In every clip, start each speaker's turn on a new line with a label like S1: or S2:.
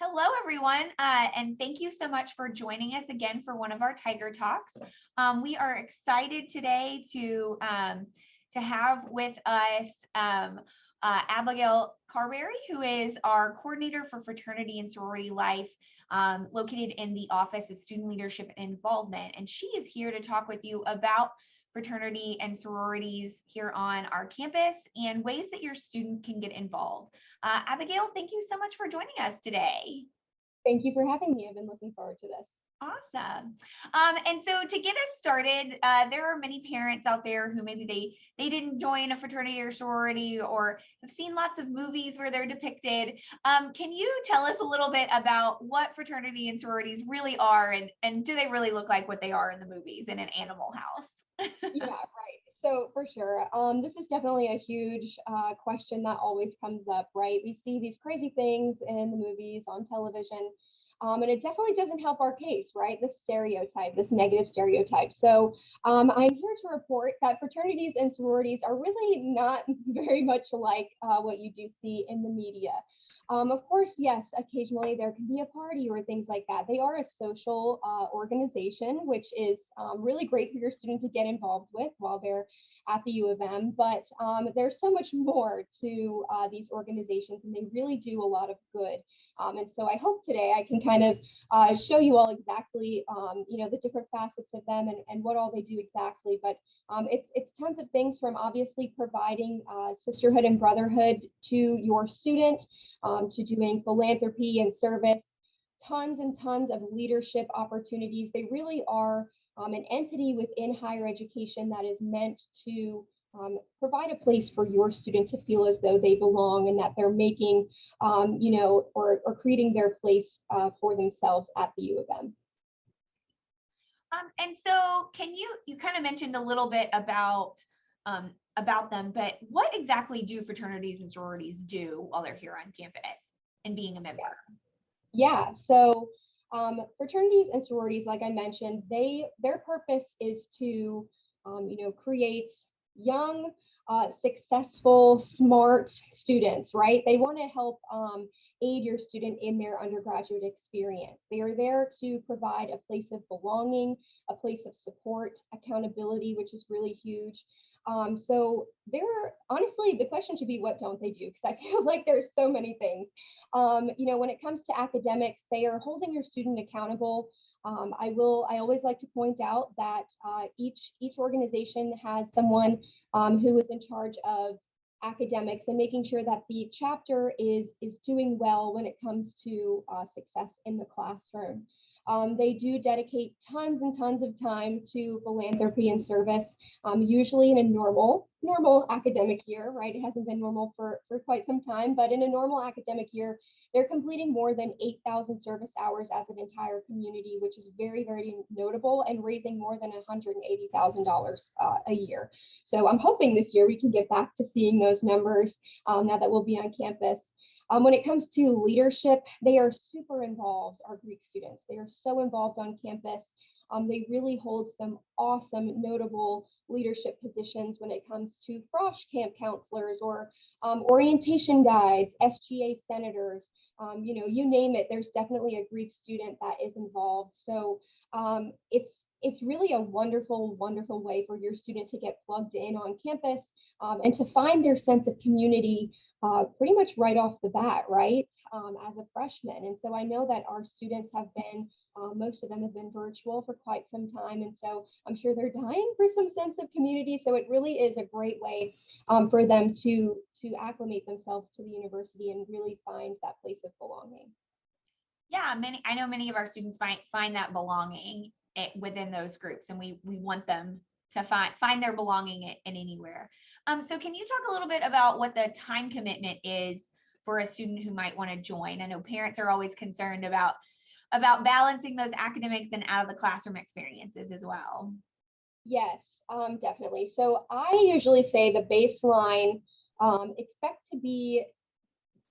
S1: Hello, everyone, and thank you so much for joining us again for one of our Tiger Talks. We are excited today to have with us Abigail Carberry, who is our coordinator for fraternity and sorority life, located in the Office of Student Leadership and Involvement. And she is here to talk with you about fraternity and sororities here on our campus and ways that your student can get involved. Abigail, thank you so much for joining us today.
S2: Thank you for having me. I've been looking forward to this.
S1: Awesome. And so to get us started, there are many parents out there who maybe they didn't join a fraternity or sorority or have seen lots of movies where they're depicted. Can you tell us a little bit about what fraternity and sororities really are, and do they really look like what they are in the movies in an Animal House?
S2: Yeah, right. So for sure, this is definitely a huge question that always comes up, right? We see these crazy things in the movies, on television, and it definitely doesn't help our case, right? This stereotype, this negative stereotype. So I'm here to report that fraternities and sororities are really not very much like what you do see in the media. Of course, yes, occasionally there can be a party or things like that. They are a social organization, which is really great for your student to get involved with while they're at the U of M. But there's so much more to these organizations, and they really do a lot of good. And so I hope today I can kind of show you all exactly, the different facets of them and what all they do exactly. But it's tons of things, from obviously providing sisterhood and brotherhood to your student, to doing philanthropy and service, tons and tons of leadership opportunities. They really are an entity within higher education that is meant to provide a place for your student to feel as though they belong and that they're making, or creating their place for themselves at the U of M.
S1: And so you kind of mentioned a little bit about them, but what exactly do fraternities and sororities do while they're here on campus and being a member?
S2: Yeah, so fraternities and sororities, like I mentioned, their purpose is to, create young, successful, smart students, right? They want to help aid your student in their undergraduate experience. They are there to provide a place of belonging, a place of support, accountability, which is really huge. So honestly, the question should be, what don't they do? Because I feel like there's so many things. When it comes to academics, they are holding your student accountable. I always like to point out that each organization has someone who is in charge of academics and making sure that the chapter is doing well when it comes to success in the classroom. They do dedicate tons and tons of time to philanthropy and service, usually in a normal academic year, right? It hasn't been normal for quite some time, but in a normal academic year, they're completing more than 8,000 service hours as an entire community, which is very, very notable, and raising more than $180,000 a year. So I'm hoping this year we can get back to seeing those numbers now that we'll be on campus. When it comes to leadership, they are super involved, our Greek students. They are so involved on campus. They really hold some awesome, notable leadership positions when it comes to Frosh camp counselors or orientation guides, SGA senators, you name it. There's definitely a Greek student that is involved. So it's really a wonderful, wonderful way for your student to get plugged in on campus and to find their sense of community pretty much right off the bat, right, as a freshman. And so I know that our students have been, most of them have been virtual for quite some time. And so I'm sure they're dying for some sense of community. So it really is a great way for them to acclimate themselves to the university and really find that place of belonging.
S1: Yeah, I know many of our students find that belonging within those groups, and we want them to find their belonging in anywhere. So can you talk a little bit about what the time commitment is for a student who might want to join? I know parents are always concerned about balancing those academics and out of the classroom experiences as well.
S2: Yes, definitely. So I usually say the baseline, expect to be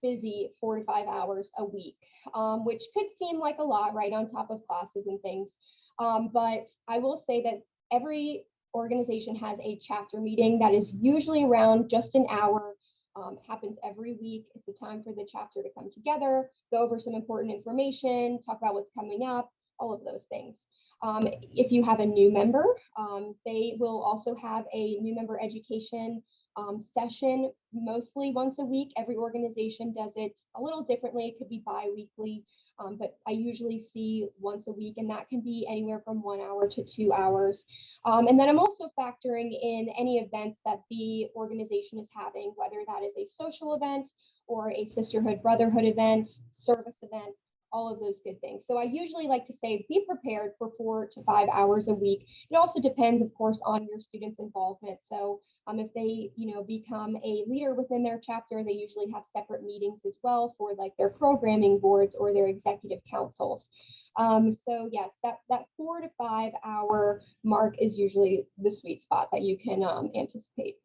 S2: busy 4 to 5 hours a week, which could seem like a lot, right, on top of classes and things. But I will say that every organization has a chapter meeting that is usually around just an hour. happens every week. It's a time for the chapter to come together, go over some important information, talk about what's coming up, all of those things. If you have a new member, they will also have a new member education session, mostly once a week. Every organization does it a little differently. It could be bi-weekly, but I usually see once a week, and that can be anywhere from 1 hour to 2 hours. And then I'm also factoring in any events that the organization is having, whether that is a social event or a sisterhood, brotherhood event, service event, all of those good things. So I usually like to say, be prepared for 4 to 5 hours a week. It also depends, of course, on your students' involvement. So if they, become a leader within their chapter, they usually have separate meetings as well for like their programming boards or their executive councils. So yes, that 4 to 5 hour mark is usually the sweet spot that you can anticipate.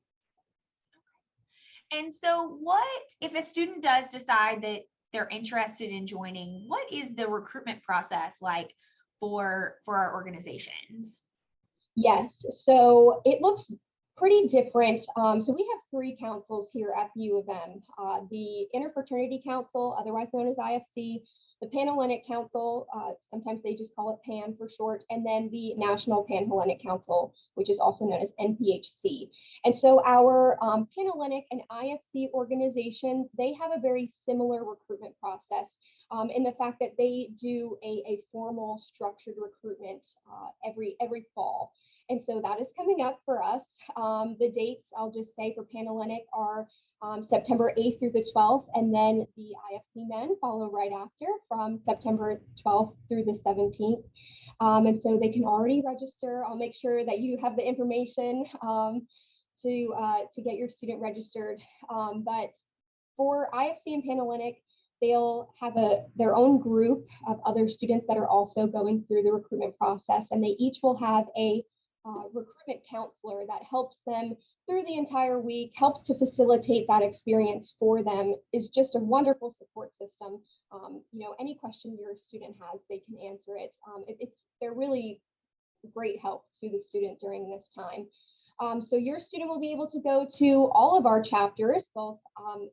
S1: And so what if a student does decide that they're interested in joining, what is the recruitment process like for our organizations?
S2: Yes, so it looks pretty different. So we have 3 councils here at the U of M, the Interfraternity Council, otherwise known as IFC, the Panhellenic Council, sometimes they just call it PAN for short, and then the National Panhellenic Council, which is also known as NPHC. And so our Panhellenic and IFC organizations, they have a very similar recruitment process in the fact that they do a formal structured recruitment every fall. And so that is coming up for us. The dates, I'll just say, for Panhellenic are September 8th through the 12th, and then the IFC men follow right after from September 12th through the 17th. And so they can already register. I'll make sure that you have the information to get your student registered. But for IFC and Panhellenic, they'll have their own group of other students that are also going through the recruitment process, and they each will have a recruitment counselor that helps them through the entire week, helps to facilitate that experience for them, is just a wonderful support system. Any question your student has, they can answer it. They're really great help to the student during this time. So your student will be able to go to all of our chapters, both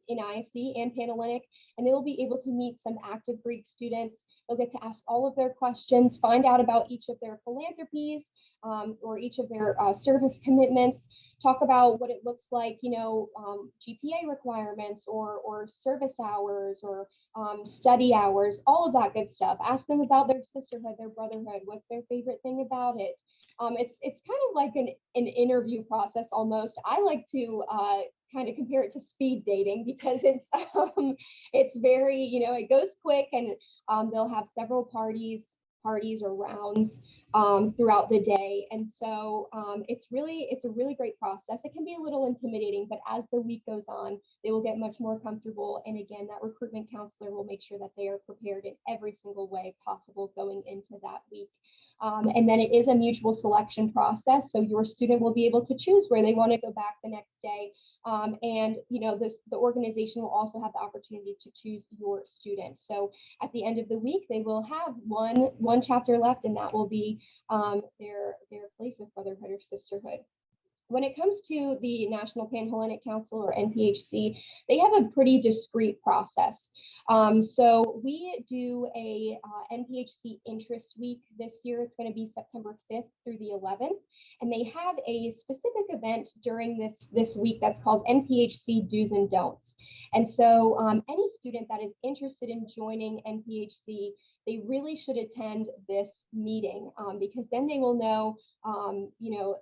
S2: in IFC and Panhellenic, and they will be able to meet some active Greek students. They'll get to ask all of their questions, find out about each of their philanthropies or each of their service commitments, talk about what it looks like, GPA requirements or service hours or study hours, all of that good stuff. Ask them about their sisterhood, their brotherhood, what's their favorite thing about it. It's kind of like an interview process almost. I like to kind of compare it to speed dating because it's very, it goes quick, and they'll have several parties or rounds throughout the day. And so it's a really great process. It can be a little intimidating, but as the week goes on, they will get much more comfortable. And again, that recruitment counselor will make sure that they are prepared in every single way possible going into that week. And then it is a mutual selection process. So your student will be able to choose where they want to go back the next day. And the organization will also have the opportunity to choose your student. So at the end of the week, they will have one chapter left, and that will be their place of brotherhood or sisterhood. When it comes to the National Panhellenic Council or NPHC, they have a pretty discrete process. So we do a NPHC Interest Week this year. It's going to be September 5th through the 11th. And they have a specific event during this week that's called NPHC Do's and Don'ts. And so any student that is interested in joining NPHC, they really should attend this meeting because then they will know,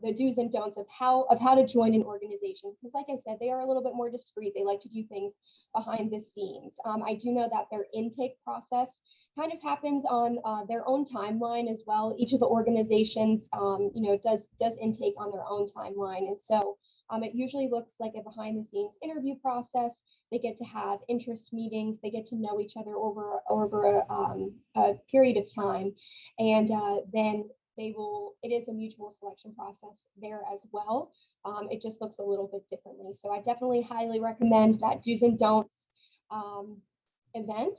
S2: the do's and don'ts of how to join an organization. Because like I said, they are a little bit more discreet. They like to do things behind the scenes. I do know that their intake process kind of happens on their own timeline as well. Each of the organizations, does intake on their own timeline. And so it usually looks like a behind the scenes interview process. They get to have interest meetings. They get to know each other over a period of time. And then it is a mutual selection process there as well. It just looks a little bit differently. So I definitely highly recommend that do's and don'ts event,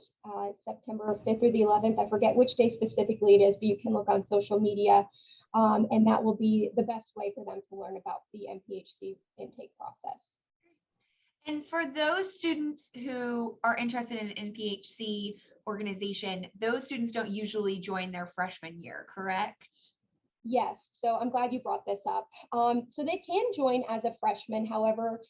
S2: September 5th through the 11th. I forget which day specifically it is, but you can look on social media. And that will be the best way for them to learn about the NPHC intake process.
S1: And for those students who are interested in an NPHC organization, those students don't usually join their freshman year, correct?
S2: Yes, so I'm glad you brought this up. So they can join as a freshman. However,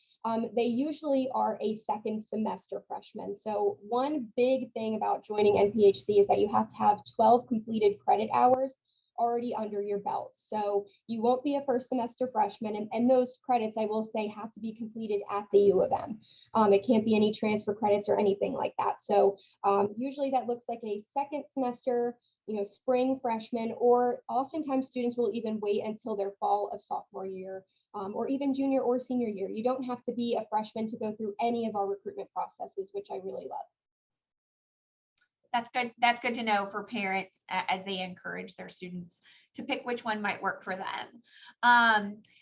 S2: they usually are a second semester freshman. So one big thing about joining NPHC is that you have to have 12 completed credit hours already under your belt. So you won't be a first semester freshman, and those credits, I will say, have to be completed at the U of M. It can't be any transfer credits or anything like that. So usually that looks like a second semester, spring freshman, or oftentimes students will even wait until their fall of sophomore year, or even junior or senior year. You don't have to be a freshman to go through any of our recruitment processes, which I really love.
S1: That's good. That's good to know for parents as they encourage their students to pick which one might work for them.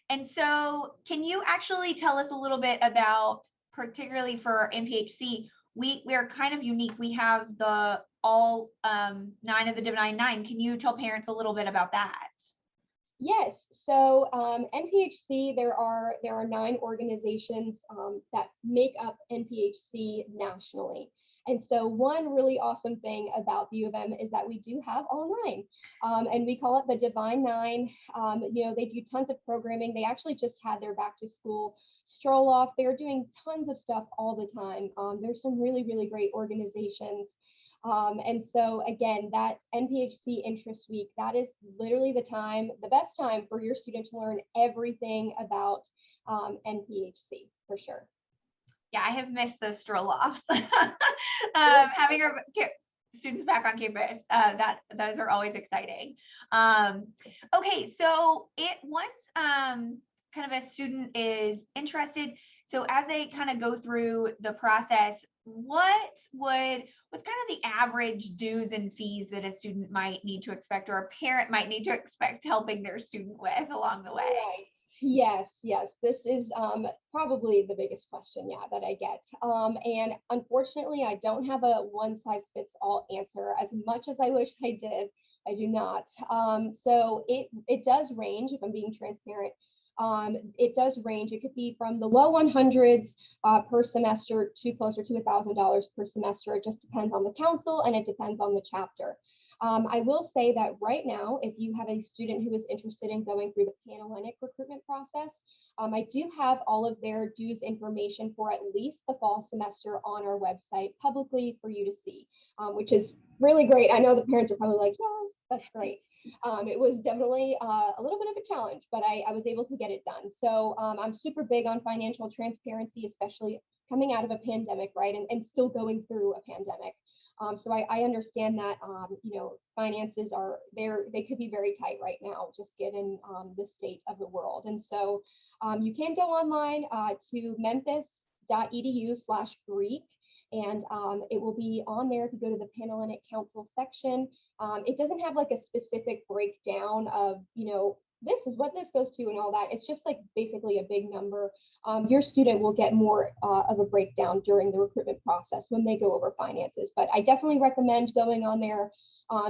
S1: And so can you actually tell us a little bit about, particularly for NPHC, we're kind of unique. We have the all 9 of the Divine Nine. Can you tell parents a little bit about that?
S2: Yes, so NPHC, there are 9 organizations that make up NPHC nationally. And so one really awesome thing about the U of M is that we do have all 9, and we call it the Divine Nine. They do tons of programming. They actually just had their back to school stroll off. They're doing tons of stuff all the time. There's some really, really great organizations. And so again, that NPHC Interest Week, that is literally the best time for your student to learn everything about NPHC for sure.
S1: Yeah, I have missed those stroll offs. Having our students back on campus, those are always exciting. Okay, so once kind of a student is interested, so as they kind of go through the process, what's kind of the average dues and fees that a student might need to expect, or a parent might need to expect helping their student with along the way?
S2: Right. Yes, this is probably the biggest question, that I get. And unfortunately, I don't have a one size fits all answer. As much as I wish I did, I do not. So it does range, if I'm being transparent. It does range. It could be from the low 100s per semester to closer to $1,000 per semester. It just depends on the council and it depends on the chapter. I will say that right now, if you have a student who is interested in going through the Panhellenic recruitment process, I do have all of their dues information for at least the fall semester on our website publicly for you to see, which is really great. I know the parents are probably like, yes, that's great. It was definitely a little bit of a challenge, but I was able to get it done. So I'm super big on financial transparency, especially coming out of a pandemic, right? And still going through a pandemic. So I understand that, finances they could be very tight right now, just given the state of the world. And so you can go online to memphis.edu/Greek, and it will be on there if you go to the Panhellenic Council section. It doesn't have like a specific breakdown of, this is what this goes to and all that. It's just like basically a big number. Your student will get more of a breakdown during the recruitment process when they go over finances. But I definitely recommend going on there,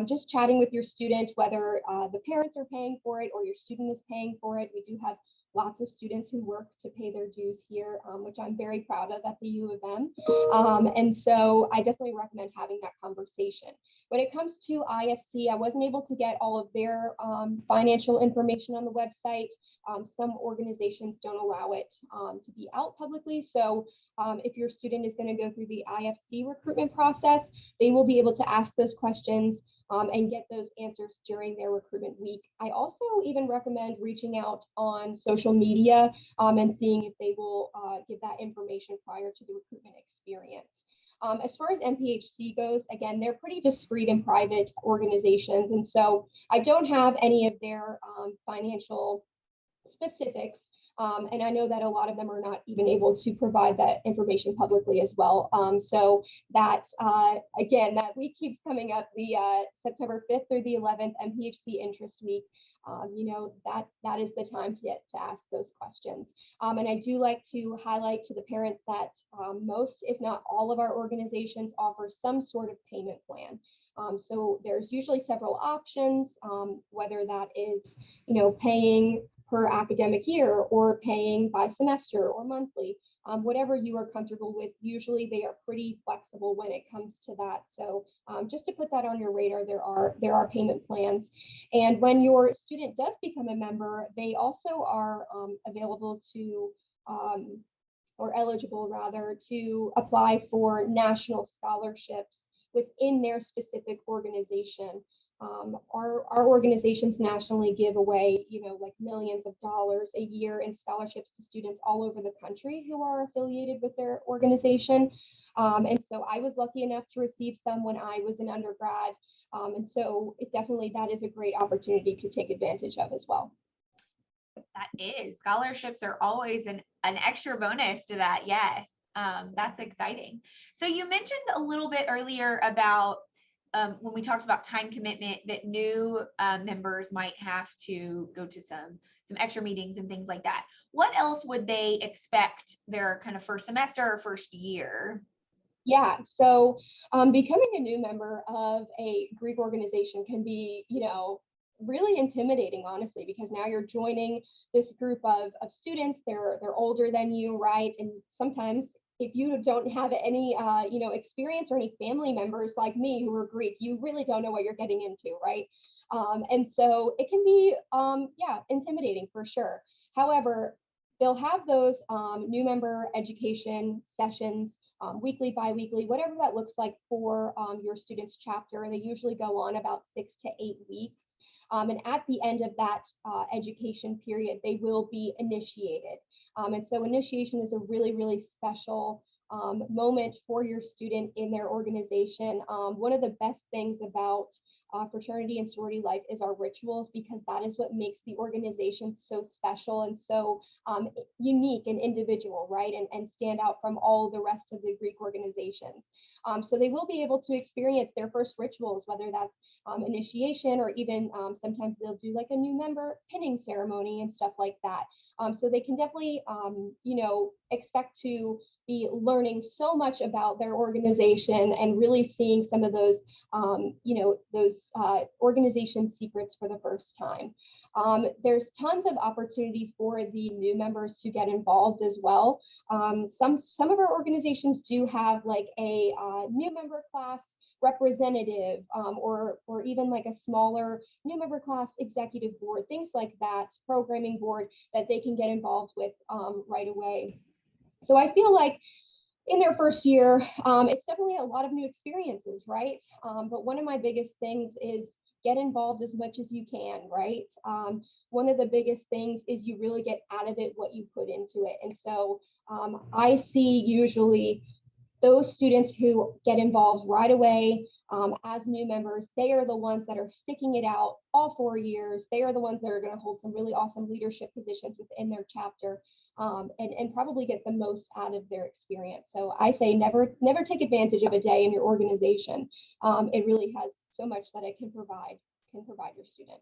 S2: just chatting with your student, whether the parents are paying for it or your student is paying for it. We do have lots of students who work to pay their dues here, which I'm very proud of at the U of M. And so I definitely recommend having that conversation. When it comes to IFC, I wasn't able to get all of their financial information on the website. Some organizations don't allow it to be out publicly. So if your student is going to go through the IFC recruitment process, they will be able to ask those questions and get those answers during their recruitment week. I also even recommend reaching out on social media and seeing if they will give that information prior to the recruitment experience. As far as NPHC goes, again, they're pretty discreet and private organizations. And so I don't have any of their financial specifics. And I know that a lot of them are not even able to provide that information publicly as well. So that, again, that week keeps coming up, the September 5th through the 11th, NPHC Interest Week. That is the time to ask those questions. And I do like to highlight to the parents that most, if not all of our organizations offer some sort of payment plan. So there's usually several options, whether that is, paying per academic year or paying by semester or monthly, whatever you are comfortable with. Usually they are pretty flexible when it comes to that. So just to put that on your radar, there are payment plans. And when your student does become a member, they also are available to or eligible rather to apply for national scholarships within their specific organization. Our organizations nationally give away, like millions of dollars a year in scholarships to students all over the country who are affiliated with their organization. And so I was lucky enough to receive some when I was an undergrad. And so that is a great opportunity to take advantage of as well.
S1: That is, scholarships are always an extra bonus to that. Yes, that's exciting. So you mentioned a little bit earlier about when we talked about time commitment, that new members might have to go to some extra meetings and things like that. What else would they expect their kind of first semester or first year?
S2: Yeah, so becoming a new member of a Greek organization can be, really intimidating, honestly, because now you're joining this group of students. They're older than you, right? And sometimes if you don't have any experience or any family members like me who are Greek, you really don't know what you're getting into, right? And so it can be intimidating for sure. However, they'll have those new member education sessions weekly, bi-weekly, whatever that looks like for your student's chapter. They usually go on about 6 to 8 weeks. And at the end of that education period, they will be initiated. And so initiation is a really, really special moment for your student in their organization. One of the best things about fraternity and sorority life is our rituals, because that is what makes the organization so special and so unique and individual, right? And stand out from all the rest of the Greek organizations. So they will be able to experience their first rituals, whether that's initiation or even sometimes they'll do like a new member pinning ceremony and stuff like that. So they can definitely, expect to be learning so much about their organization and really seeing some of those, organization secrets for the first time. There's tons of opportunity for the new members to get involved as well. Some of our organizations do have like a new member class representative or even like a smaller new member class executive board, things like that, programming board that they can get involved with right away. So I feel like in their first year, it's definitely a lot of new experiences, right? But one of my biggest things is get involved as much as you can, right? One of the biggest things is you really get out of it what you put into it. And so I see usually those students who get involved right away as new members, they are the ones that are sticking it out all 4 years. They are the ones that are going to hold some really awesome leadership positions within their chapter and probably get the most out of their experience. So I say never take advantage of a day in your organization. It really has so much that it can provide your student.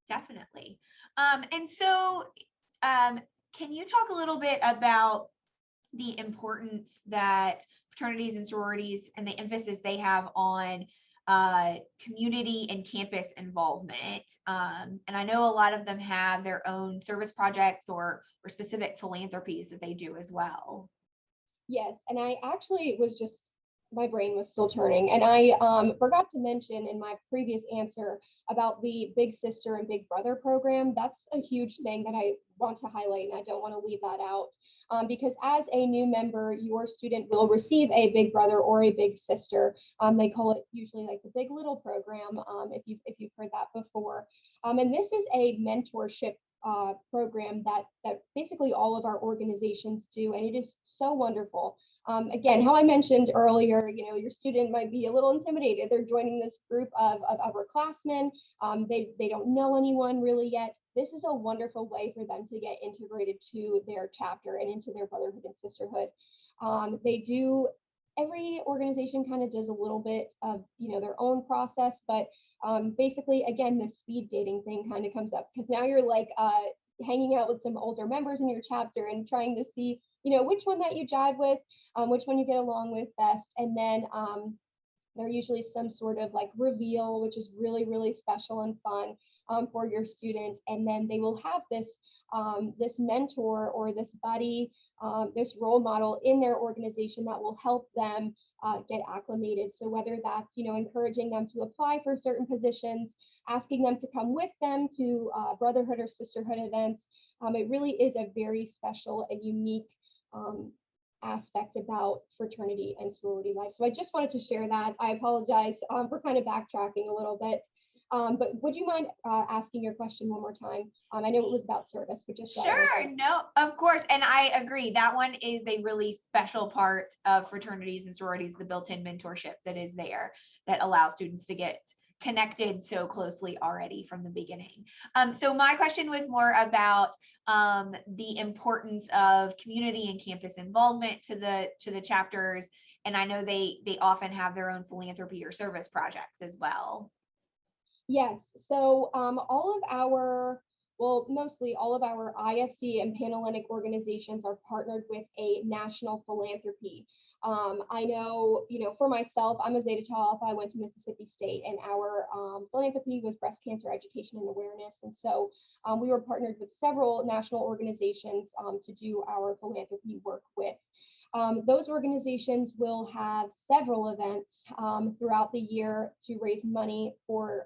S1: Definitely. And so can you talk a little bit about the importance that fraternities and sororities and the emphasis they have on community and campus involvement? And I know a lot of them have their own service projects or specific philanthropies that they do as well.
S2: Yes, and I actually my brain was still turning, and I forgot to mention in my previous answer about the Big Sister and Big Brother program. That's a huge thing that I want to highlight, and I don't want to leave that out. Because as a new member, your student will receive a Big Brother or a Big Sister. They call it usually like the Big Little program, if you've heard that before. And this is a mentorship program that basically all of our organizations do, and it is so wonderful. Again, how I mentioned earlier, your student might be a little intimidated. They're joining this group of upperclassmen. They don't know anyone really yet. This is a wonderful way for them to get integrated to their chapter and into their brotherhood and sisterhood. Every organization kind of does a little bit of, their own process, but basically, again, the speed dating thing kind of comes up because now you're like hanging out with some older members in your chapter and trying to see, which one that you jive with, which one you get along with best. And then there are usually some sort of like reveal, which is really, really special and fun. for your student, and then they will have this mentor or this buddy, this role model in their organization that will help them get acclimated. So whether that's, encouraging them to apply for certain positions, asking them to come with them to brotherhood or sisterhood events, it really is a very special and unique aspect about fraternity and sorority life. So I just wanted to share that. I apologize for kind of backtracking a little bit. But would you mind asking your question one more time? I know it was about service, but just
S1: sure, no, of course. And I agree. That one is a really special part of fraternities and sororities, the built-in mentorship that is there that allows students to get connected so closely already from the beginning. So my question was more about the importance of community and campus involvement to the chapters. And I know they often have their own philanthropy or service projects as well.
S2: Yes, so mostly all of our IFC and Panhellenic organizations are partnered with a national philanthropy. I know, for myself, I'm a Zeta Tau Alpha. I went to Mississippi State, and our philanthropy was breast cancer education and awareness. And so we were partnered with several national organizations to do our philanthropy work with. Those organizations will have several events throughout the year to raise money for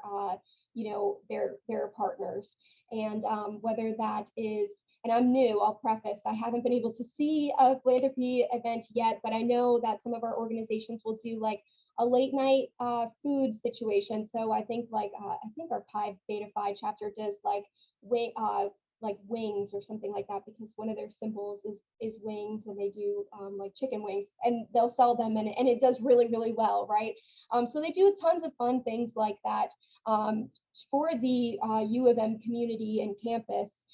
S2: their partners, and whether that is, and I'm new, I'll preface, I haven't been able to see a philanthropy event yet, but I know that some of our organizations will do like a late night food situation. So I think our Pi Beta Phi chapter does like wings or something like that, because one of their symbols is wings, and they do like chicken wings, and they'll sell them, and it does really, really well, right? So they do tons of fun things like that for the U of M community and campus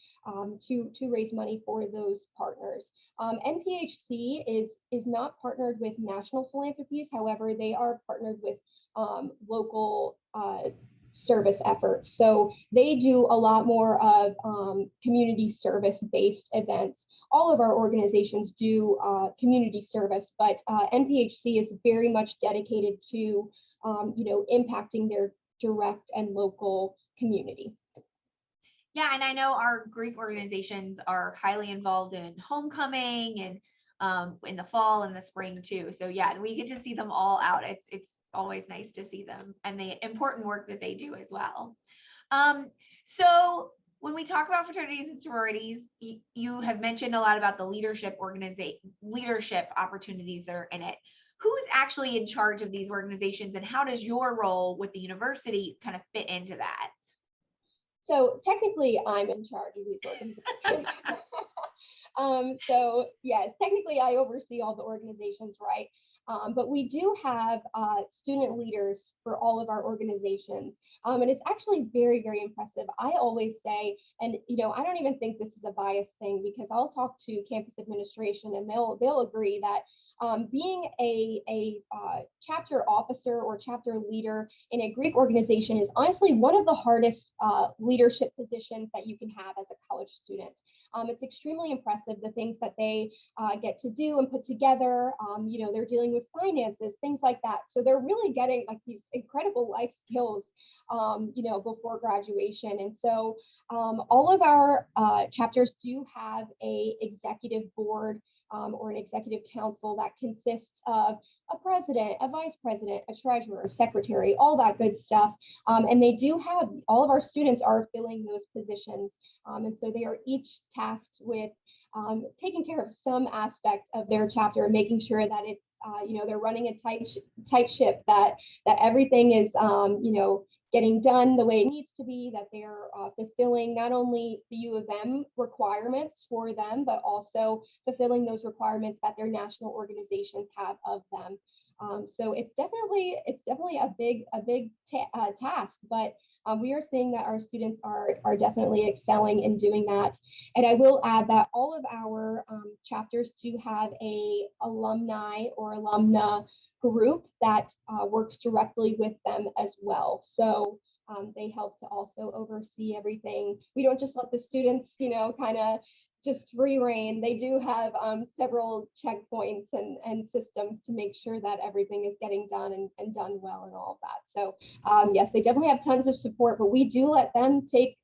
S2: to raise money for those partners. NPHC is not partnered with national philanthropies. However, they are partnered with local service efforts. So they do a lot more of community service-based events. All of our organizations do community service, but NPHC is very much dedicated to impacting their direct and local community.
S1: Yeah, and I know our Greek organizations are highly involved in homecoming and in the fall and the spring too. So yeah, we get to see them all out. It's always nice to see them and the important work that they do as well. So when we talk about fraternities and sororities, you have mentioned a lot about the leadership opportunities that are in it. Who's actually in charge of these organizations, and how does your role with the university kind of fit into that?
S2: So technically, I'm in charge of these organizations. So yes, technically I oversee all the organizations, right? But we do have student leaders for all of our organizations. And it's actually very, very impressive. I always say, and I don't even think this is a biased thing, because I'll talk to campus administration and they'll agree that being a chapter officer or chapter leader in a Greek organization is honestly one of the hardest leadership positions that you can have as a college student. It's extremely impressive, the things that they get to do and put together. They're dealing with finances, things like that. So they're really getting like these incredible life skills, before graduation. And so all of our chapters do have a executive board or an executive council that consists of a president, a vice president, a treasurer, secretary, all that good stuff. And they do have, all of our students are filling those positions. And so they are each tasked with taking care of some aspect of their chapter and making sure that it's, they're running a tight ship, that everything is, getting done the way it needs to be, that they're fulfilling not only the U of M requirements for them, but also fulfilling those requirements that their national organizations have of them. So it's definitely a big task, but we are seeing that our students are definitely excelling in doing that. And I will add that all of our chapters do have a alumni or alumna group that works directly with them as well. So they help to also oversee everything. We don't just let the students, kind of just free reign. They do have several checkpoints and systems to make sure that everything is getting done and done well and all of that. So yes, they definitely have tons of support, but we do let them take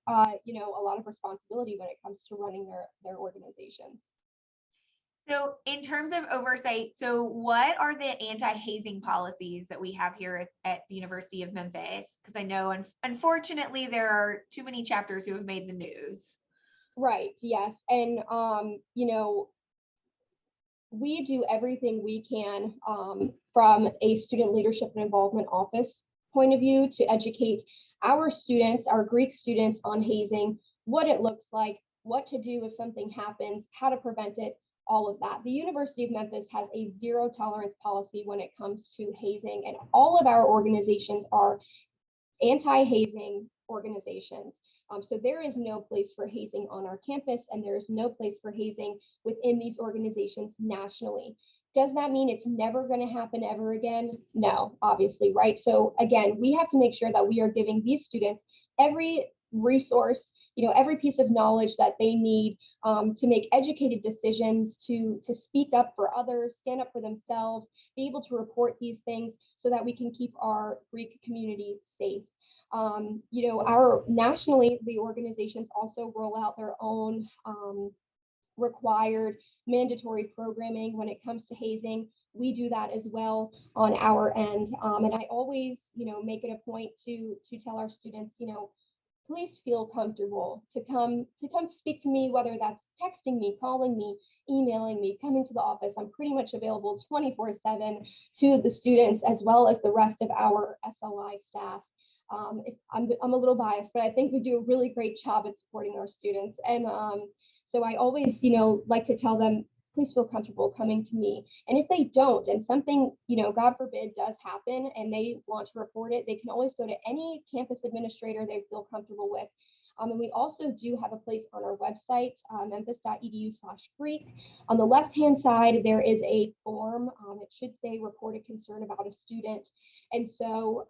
S2: you know, a lot of responsibility when it comes to running their organizations.
S1: So in terms of oversight, so what are the anti-hazing policies that we have here at the University of Memphis? Because I know, unfortunately, there are too many chapters who have made the news.
S2: Right, yes. And, you know, we do everything we can from a student leadership and involvement office point of view to educate our students, our Greek students, on hazing, what it looks like, what to do if something happens, how to prevent it, all of that. The University of Memphis has a zero tolerance policy when it comes to hazing, and all of our organizations are anti-hazing organizations. So there is no place for hazing on our campus, and there is no place for hazing within these organizations nationally. Does that mean it's never going to happen ever again? No, obviously, right? So again, we have to make sure that we are giving these students every resource, you know, every piece of knowledge that they need to make educated decisions, to speak up for others, stand up for themselves, be able to report these things so that we can keep our Greek community safe. You know, our nationally, the organizations also roll out their own required mandatory programming when it comes to hazing. We do that as well on our end. And I always, you know, make it a point to tell our students, you know, please feel comfortable to come speak to me, whether that's texting me, calling me, emailing me, coming to the office. I'm pretty much available 24/7 to the students as well as the rest of our SLI staff. I'm a little biased, but I think we do a really great job at supporting our students. And so I always, you know, like to tell them, please feel comfortable coming to me. And if they don't, and something, you know, God forbid, does happen and they want to report it, they can always go to any campus administrator they feel comfortable with. And we also do have a place on our website, memphis.edu/Greek. On the left-hand side, there is a form. It should say report a concern about a student. And so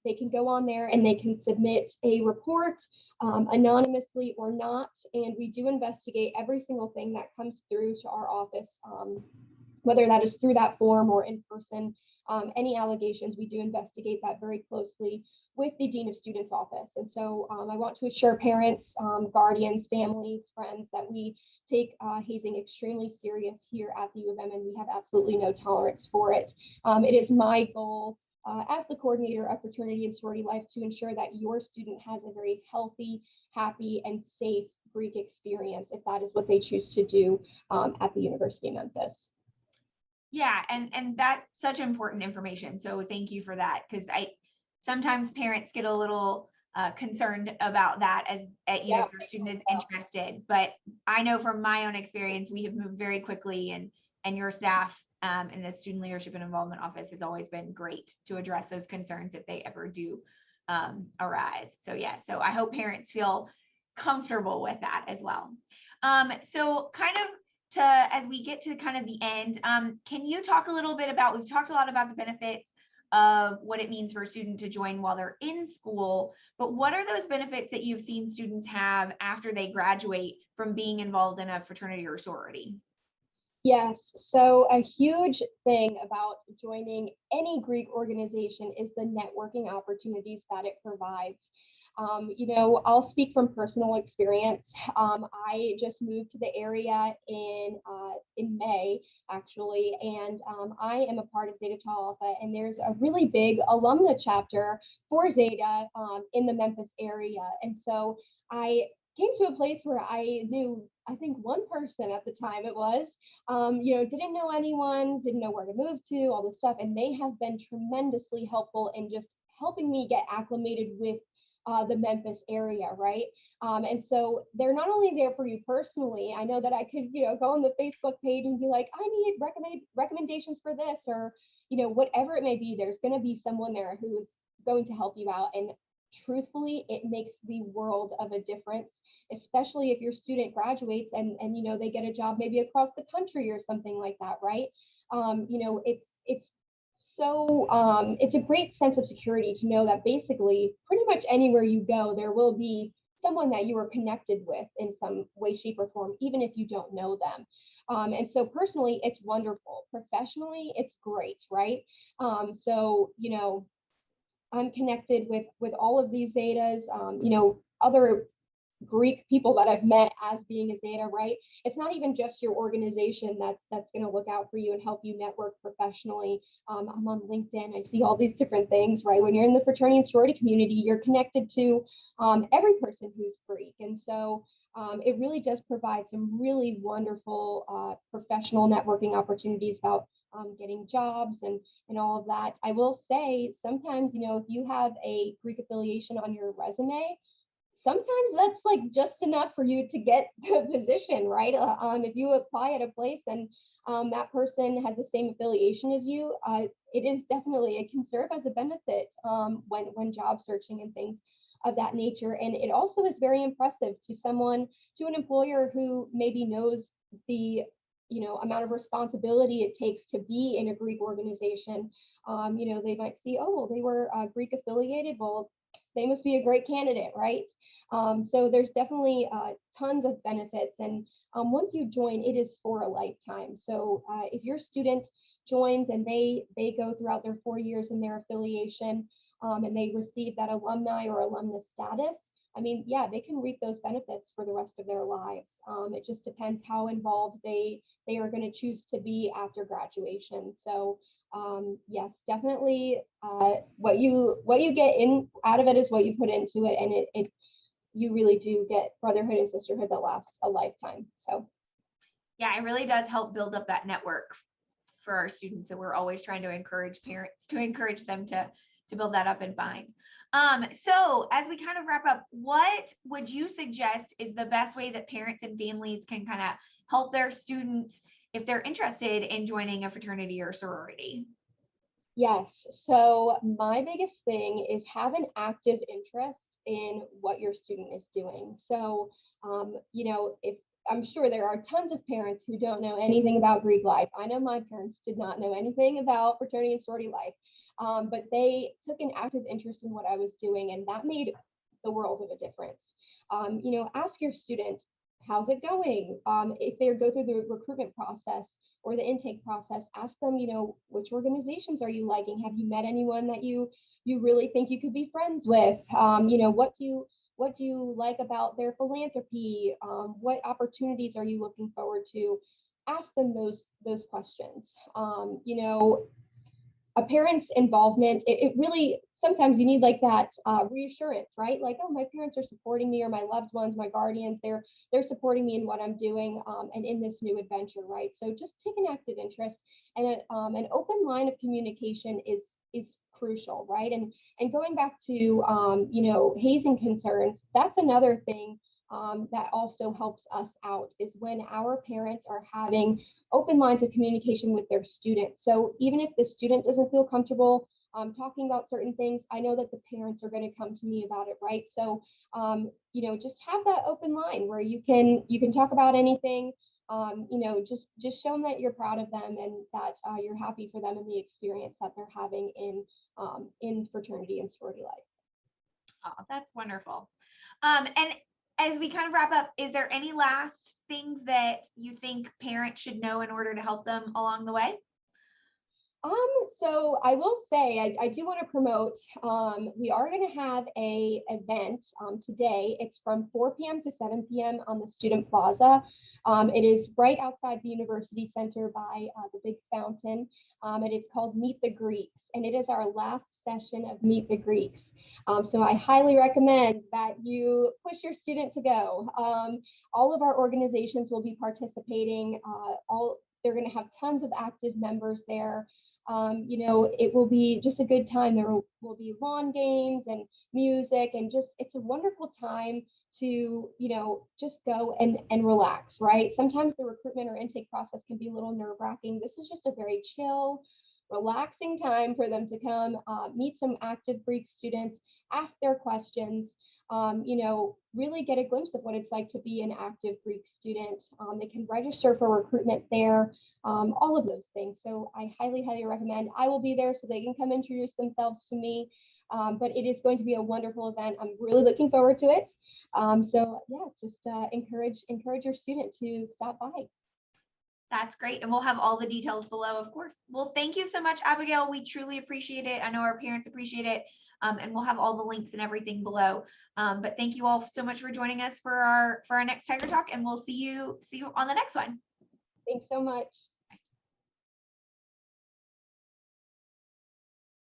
S2: they can go on there and they can submit a report anonymously or not. And we do investigate every single thing that comes through to our office, whether that is through that form or in person. Any allegations, we do investigate that very closely with the Dean of Students office. And so I want to assure parents, guardians, families, friends that we take hazing extremely serious here at the U of M, and we have absolutely no tolerance for it. It is my goal as the coordinator of fraternity and sorority life to ensure that your student has a very healthy, happy, and safe Greek experience if that is what they choose to do at the University of Memphis.
S1: Yeah, and that's such important information. So thank you for that, because sometimes parents get a little concerned about that as you know, if their student is interested. But I know from my own experience, we have moved very quickly, and your staff in the Student Leadership and Involvement Office has always been great to address those concerns if they ever do arise. So yeah, so I hope parents feel comfortable with that as well. So kind of as we get to kind of the end, can you talk a little bit about, we've talked a lot about the benefits of what it means for a student to join while they're in school, but what are those benefits that you've seen students have after they graduate from being involved in a fraternity or sorority?
S2: Yes, so a huge thing about joining any Greek organization is the networking opportunities that it provides. You know, I'll speak from personal experience. I just moved to the area in May, actually, and I am a part of Zeta Tau Alpha, and there's a really big alumna chapter for Zeta in the Memphis area. And so I came to a place where I knew, I think, one person at the time it was, you know, didn't know anyone, didn't know where to move to, all this stuff, and they have been tremendously helpful in just helping me get acclimated with the Memphis area, right? And so they're not only there for you personally. I know that I could, you know, go on the Facebook page and be like, I need recommendations for this, or, you know, whatever it may be. There's going to be someone there who is going to help you out. And truthfully, it makes the world of a difference, especially if your student graduates and you know, they get a job maybe across the country or something like that, right? You know, it's so it's a great sense of security to know that basically pretty much anywhere you go, there will be someone that you are connected with in some way, shape, or form, even if you don't know them. And so personally, it's wonderful. Professionally, it's great, right? So, I'm connected with all of these Zetas, other Greek people that I've met as being a Zeta, right? It's not even just your organization that's going to look out for you and help you network professionally. I'm on LinkedIn. I see all these different things, right? When you're in the fraternity and sorority community, you're connected to every person who's Greek. And so it really does provide some really wonderful professional networking opportunities about getting jobs and all of that. I will say sometimes, if you have a Greek affiliation on your resume, sometimes that's like just enough for you to get the position, right? If you apply at a place and that person has the same affiliation as you, it is definitely, it can serve as a benefit when job searching and things of that nature. And it also is very impressive to an employer who maybe knows the amount of responsibility it takes to be in a Greek organization. They might see, oh, well, they were Greek affiliated. Well, they must be a great candidate, right? So there's definitely tons of benefits. And once you join, it is for a lifetime. So if your student joins and they go throughout their 4 years in their affiliation and they receive that alumni or alumnus status, I mean, yeah, they can reap those benefits for the rest of their lives. It just depends how involved they are going to choose to be after graduation. So yes, definitely what you get out of it is what you put into it, and you really do get brotherhood and sisterhood that lasts a lifetime. So
S1: yeah, it really does help build up that network for our students. So we're always trying to encourage parents to encourage them to build that up and find. So as we kind of wrap up, what would you suggest is the best way that parents and families can kind of help their students if they're interested in joining a fraternity or sorority?
S2: yes, so my biggest thing is have an active interest in what your student is doing. So if I'm sure there are tons of parents who don't know anything about Greek life. I know my parents did not know anything about fraternity and sorority life. But they took an active interest in what I was doing, and that made the world of a difference. Ask your student, how's it going? If they go through the recruitment process or the intake process, ask them, which organizations are you liking? Have you met anyone that you really think you could be friends with? What do you like about their philanthropy? What opportunities are you looking forward to? Ask them those questions. A parent's involvement, it really, sometimes you need like that reassurance, right? Like, oh, my parents are supporting me, or my loved ones, my guardians, they're supporting me in what I'm doing and in this new adventure, right? So just take an active interest, and an open line of communication is crucial, right? And going back to hazing concerns, that's another thing that also helps us out, is when our parents are having open lines of communication with their students. So even if the student doesn't feel comfortable talking about certain things, I know that the parents are going to come to me about it, right? So just have that open line where you can talk about anything. Just show them that you're proud of them and that you're happy for them and the experience that they're having in fraternity and sorority life.
S1: Oh, that's wonderful. And as we kind of wrap up, is there any last things that you think parents should know in order to help them along the way?
S2: So I will say, I do want to promote, we are going to have a event today. It's from 4 p.m. to 7 p.m. on the Student Plaza. It is right outside the University Center by the big fountain, and it's called Meet the Greeks, and it is our last session of Meet the Greeks. So I highly recommend that you push your student to go. All of our organizations will be participating. They're going to have tons of active members there. It will be just a good time. There will be lawn games and music, and it's a wonderful time to, just go and relax, right? Sometimes the recruitment or intake process can be a little nerve-wracking. This is just a very chill, relaxing time for them to come meet some active Greek students, ask their questions, really get a glimpse of what it's like to be an active Greek student. They can register for recruitment there, all of those things. So I highly, highly recommend. I will be there so they can come introduce themselves to me. but it is going to be a wonderful event. I'm really looking forward to it. So yeah, just encourage your student to stop by.
S1: That's great. And we'll have all the details below, of course. Well, thank you so much, Abigail. We truly appreciate it. I know our parents appreciate it. And we'll have all the links and everything below. But thank you all so much for joining us for our next Tiger Talk, and we'll see you on the next one.
S2: Thanks so much.